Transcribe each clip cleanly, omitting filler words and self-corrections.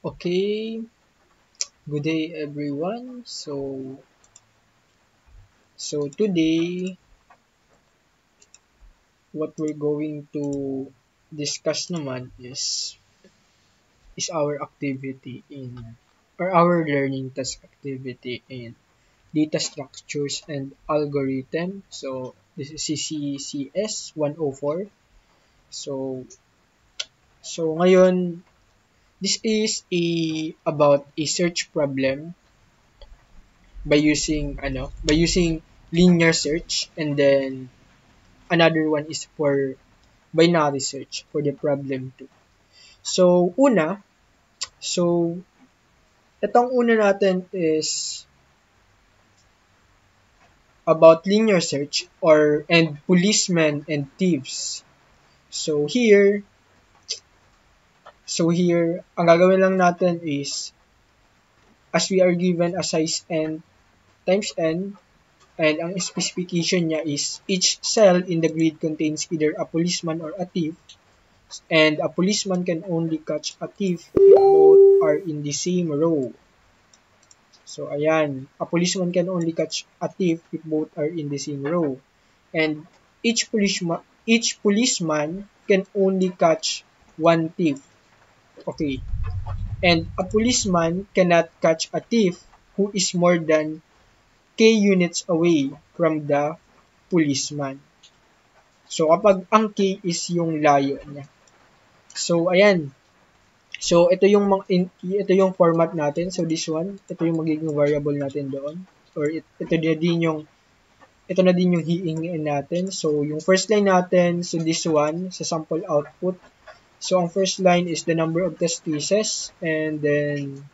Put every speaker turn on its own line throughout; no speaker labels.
Okay, good day everyone. So today what we're going to discuss naman is our activity in or our learning task activity in data structures and algorithm. So this is CCCS 104. So so ngayon this is about a search problem by using linear search, and then another one is for binary search for the problem 2. So, so itong una natin is about linear search and policemen and thieves. So here, ang gagawin lang natin is, as we are given a size n times n, and ang specification niya is each cell in the grid contains either a policeman or a thief, and a policeman can only catch a thief if both are in the same row. So, ayan. A policeman can only catch a thief if both are in the same row. And each policeman can only catch one thief. Okay. And a policeman cannot catch a thief who is more than k units away from the policeman. So, kapag ang k is yung layo niya. So, ayan. So, ito yung format natin. So, this one, ito yung magiging variable natin doon. Or ito na din yung hihingiin natin. So, yung first line natin, so this one, sa sample output. So, ang first line is the number of test cases. And then,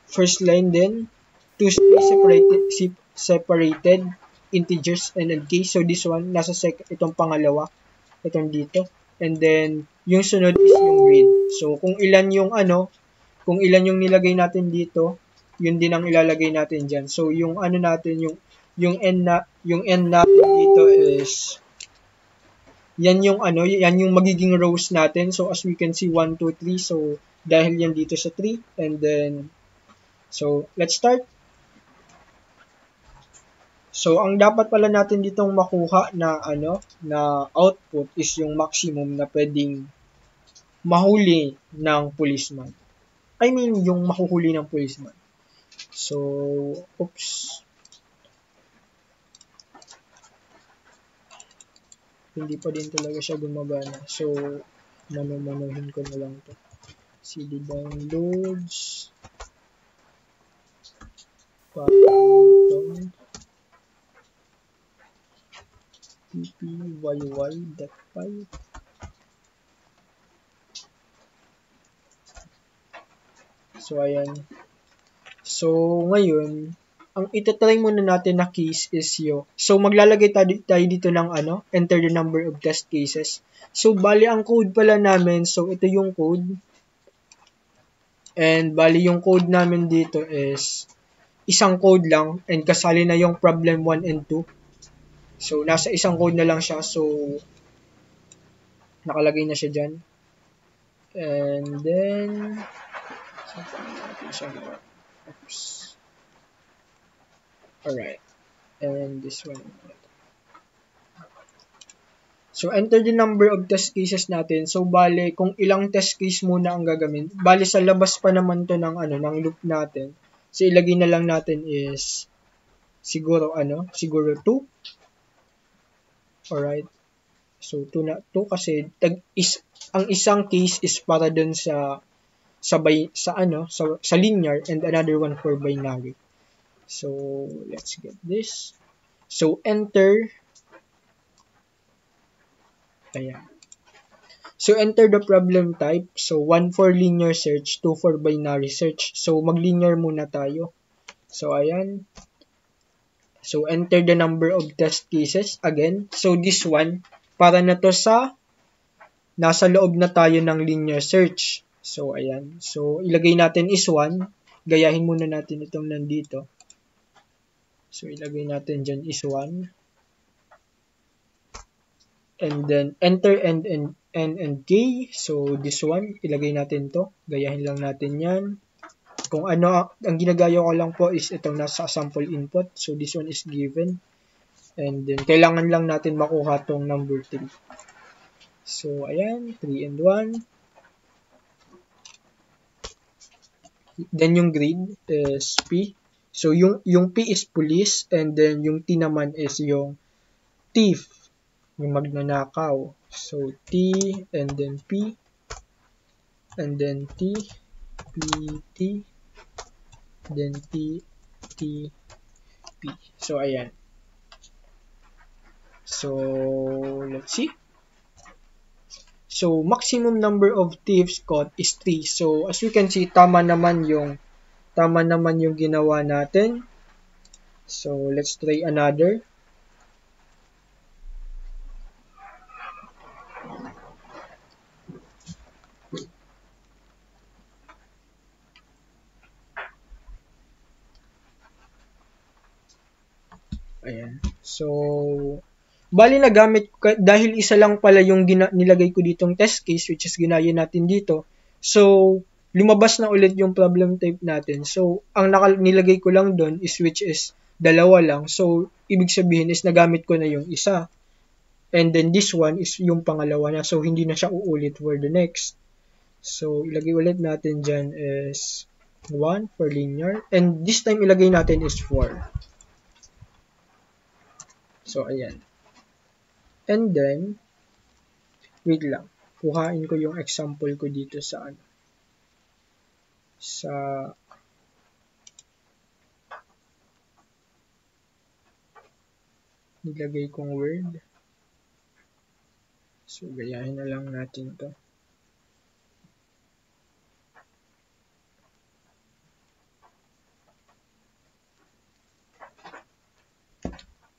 first line din, two separated integers and then k. So, this one, itong pangalawa. Itong dito. And then, yung sunod is yung grid. So, kung ilan yung nilagay natin dito, yun din ang ilalagay natin dyan. So, yung natin, yung n natin dito is, yan yung magiging rows natin. So, as we can see, 1, 2, 3. So, dahil yan dito sa 3. And then, so, let's start. So, ang dapat pala natin ditong makuha na output is yung maximum na pwedeng mahuli ng policeman. I mean, yung mahuhuli ng policeman. So, oops. Hindi pa din talaga siya gumagana. So, mano-manohin ko na lang to. CD downloads. Python. ppyy.py. So, ayan. So, ngayon, ang itatry muna natin na case is so, maglalagay tayo dito ng enter the number of test cases. So, bali ang code pala namin, so ito yung code. And bali yung code namin dito is isang code lang, and kasali na yung problem 1 and 2. So, nasa isang code na lang siya. So, nakalagay na siya dyan. And then, oops. Alright. And this one. So, enter the number of test cases natin. So, bale, kung ilang test case muna ang gagawin, bale, sa labas pa naman to ng loop natin. So, ilagay na lang natin is, siguro 2. Alright. So, 2 kasi ang isang case is para dun sa linear, and another one for binary. So, let's get this. So, enter. Ayan. So, enter the problem type. So, 1 for linear search, 2 for binary search. So, mag-linear muna tayo. So, ayan. So, enter the number of test cases again. So, this one, para na to nasa loob na tayo ng linear search. So, ayan. So, ilagay natin is 1. Gayahin muna natin itong nandito. So, ilagay natin dyan is 1. And then, enter N and K. So, this one, ilagay natin to. Gayahin lang natin yan. Kung ano, ang ginagaya ko lang po is itong nasa sample input. So, this one is given. And then, kailangan lang natin makuha tong number 3. So, ayan, 3 and 1. Then, yung grade is P. So, yung P is police, and then yung T naman is yung thief, yung magnanakaw. So, T, and then P, and then T, P, T, then T, T, P. So, ayan. So, let's see. So, maximum number of thieves caught is 3. So, as we can see, tama naman yung ginawa natin. So, let's try another. Ayan. So, bali nagamit ko, dahil isa lang pala yung nilagay ko ditong test case, which is ginaya natin dito. So, lumabas na ulit yung problem type natin. So, ang nilagay ko lang doon is which is dalawa lang. So, ibig sabihin is nagamit ko na yung isa. And then this one is yung pangalawa na. So, hindi na siya uulit for the next. So, ilagay ulit natin dyan is 1 for linear. And this time ilagay natin is 4. So, ayan. And then, wait lang. Kuhain ko yung example ko dito sa nilagay kong word. So, gayahin na lang natin to.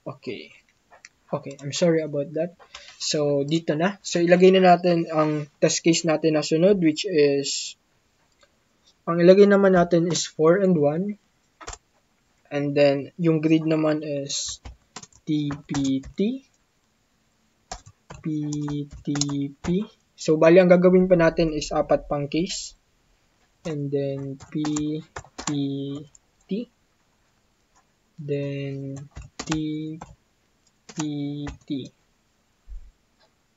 Okay. Okay, I'm sorry about that. So, dito na. So, ilagay na natin ang test case natin na sunod, which is, ang ilagay naman natin is 4 and 1. And then, yung grade naman is TPT, PTP. So, bali, ang gagawin pa natin is 4 pang case. And then, PPT. Then, TPT.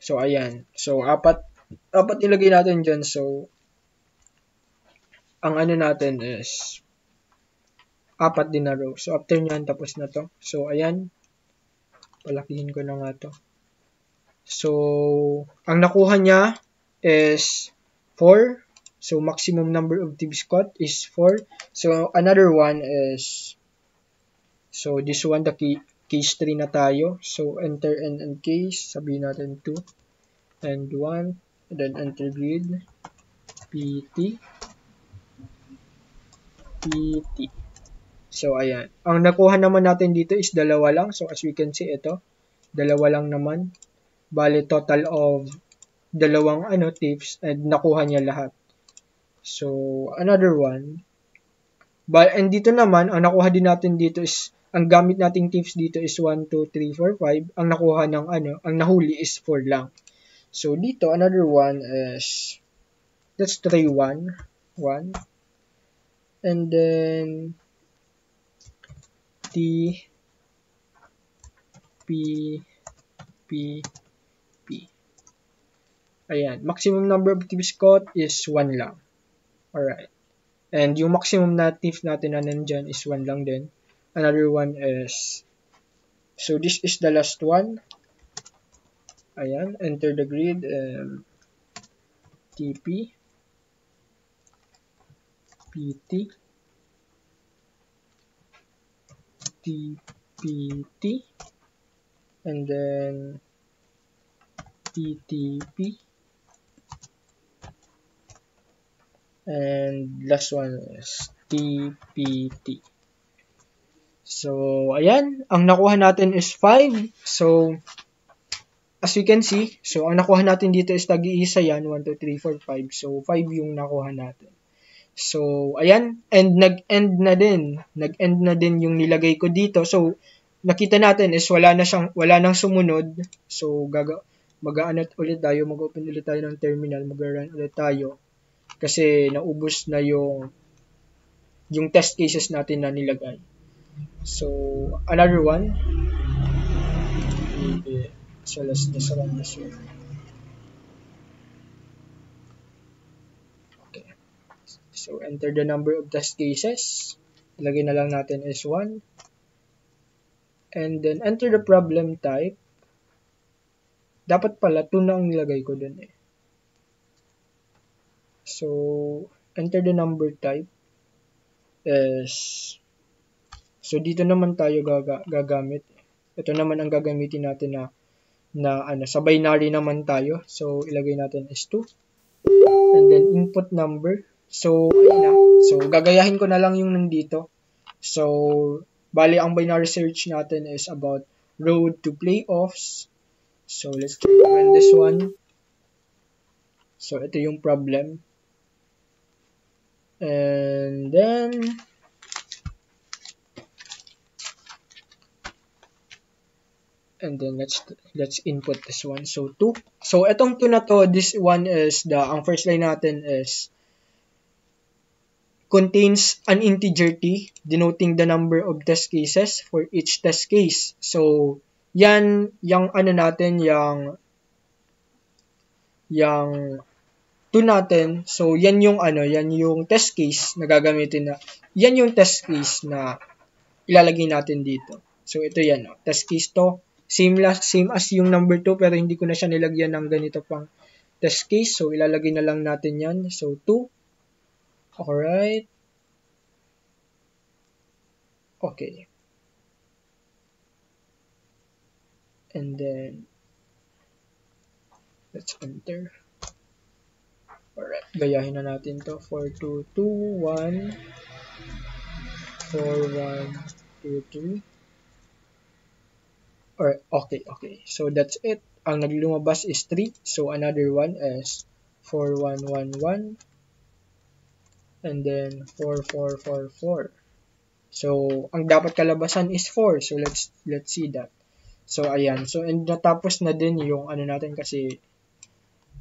So, ayan. So, 4 ilagay natin dyan. So, ang ano natin is 4 din na row. So, after nyan, tapos na to. So, ayan. Palakihin ko na nga to. So, ang nakuha niya is 4. So, maximum number of thieves caught is 4. So, another one is, so, this one, the case 3 na tayo. So, enter N and case. Sabihin natin 2 and 1. And then, enter grade. PT. PT. So, ayan. Ang nakuha naman natin dito is dalawa lang. So, as we can see, ito. Dalawa lang naman. Bale, total of dalawang thieves. And nakuha niya lahat. So, another one. And dito naman, ang nakuha din natin dito is, ang gamit nating thieves dito is 1, 2, 3, 4, 5. Ang nakuha ng ang nahuli is 4 lang. So, dito, another one is, let's try 1. And then, T, P, P, P. Ayan. Maximum number of thieves caught is 1 lang. Alright. And yung maximum na thief natin na nandyan is 1 lang din. Another one is, so this is the last one. Ayan. Enter the grid. TP, PT, TPT, and then TTP, and last one is TPT. So, ayan, ang nakuha natin is 5. So, as you can see, so ang nakuha natin dito is tag-iisa yan, 1, 2, 3, 4, 5. So, 5 yung nakuha natin. So, ayan, and nag-end na din yung nilagay ko dito. So, nakita natin is wala nang sumunod. So, mag-aanot ulit tayo, mag-open ulit tayo ng terminal, mag-run ulit tayo. Kasi naubos na yung test cases natin na nilagay. So, another one. So, let's just run this one. Okay. So, enter the number of test cases. Ilagay na lang natin is 1. And then, enter the problem type. Dapat pala, 2 na ang nilagay ko dun eh. So, enter the number type is, so dito naman tayo gagamit. Ito naman ang gagamitin natin na sa binary naman tayo. So, ilagay natin is 2. And then, input number. So, ayun na. So, gagayahin ko na lang yung nandito. So, bali ang binary search natin is about road to playoffs. So, let's try to run this one. So, ito yung problem. And then, let's input this one. So, 2. So, itong 2 na to, this one is ang first line natin is contains an integer t denoting the number of test cases for each test case. So, yan, yung natin, yung 2 natin. So, yan yung test case na gagamitin yan yung test case na ilalagay natin dito. So, ito yan, test case to. Same as yung number 2, pero hindi ko na siya nilagyan ng ganito pang test case. So, ilalagay na lang natin yan. So, 2. Alright. Okay. And then, let's enter. Alright, gayahin na natin to. 4, 2, 2, 1. 4, 1, 2, 3. Alright, okay. So, that's it. Ang naglumabas is 3. So, another one is 4, 1, 1, 1. And then, 4, 4, 4, 4. So, ang dapat kalabasan is 4. So, let's see that. So, ayan. So, and natapos na din yung natin kasi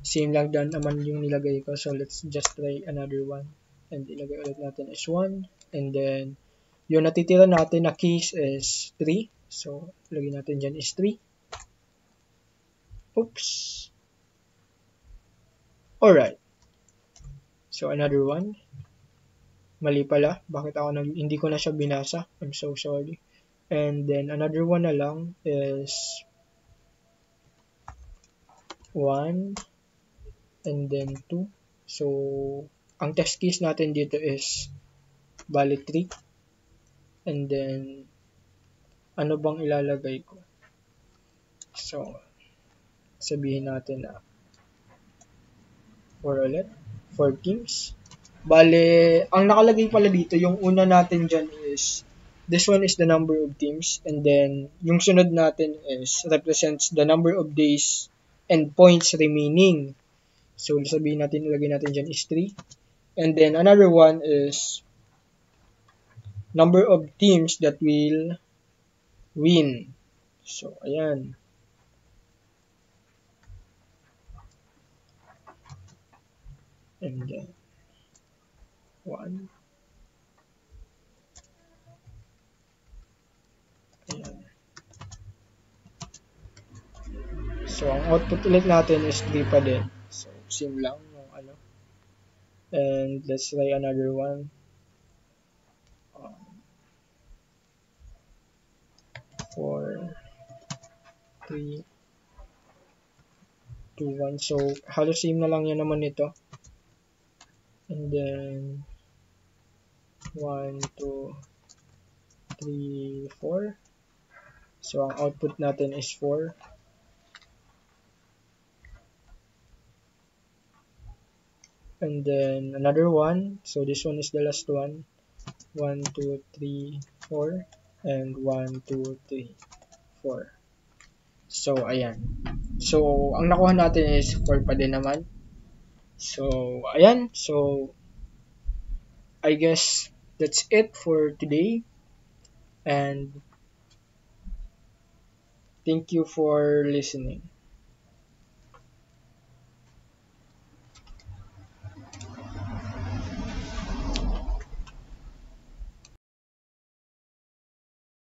same lang din naman yung nilagay ko. So, let's just try another one. And ilagay ulit natin is 1. And then, yung natitira natin na case is 3. So, ilagay natin dyan is 3. Oops. Alright. So, another one. Mali pala. Bakit hindi ko na siya binasa? I'm so sorry. And then, another one na lang is 1 and then 2. So, ang test case natin dito is bali 3. And then, ano bang ilalagay ko? So, sabihin natin na 4 ulit. 4 teams. Bale, ang nakalagay pala dito, yung una natin dyan is this one is the number of teams, and then yung sunod natin is represents the number of days and points remaining. So, sabihin natin, ilagay natin dyan is 3. And then, another one is number of teams that will win. So, ayan. And then, 1. Ayan. So, ang output ulit natin is 3 pa din. So, same lang yung And let's try another one. 4, 3, 2, 1. So, halos same na lang yan naman ito. And then, 1, 2, 3, 4. So, ang output natin is 4. And then, another one. So, this one is the last one. 1, 2, 3, 4. And 1, 2, 3, 4. So, ayan. So, ang nakuha natin is 4 pa din naman. So, ayan. So, I guess that's it for today. And thank you for listening.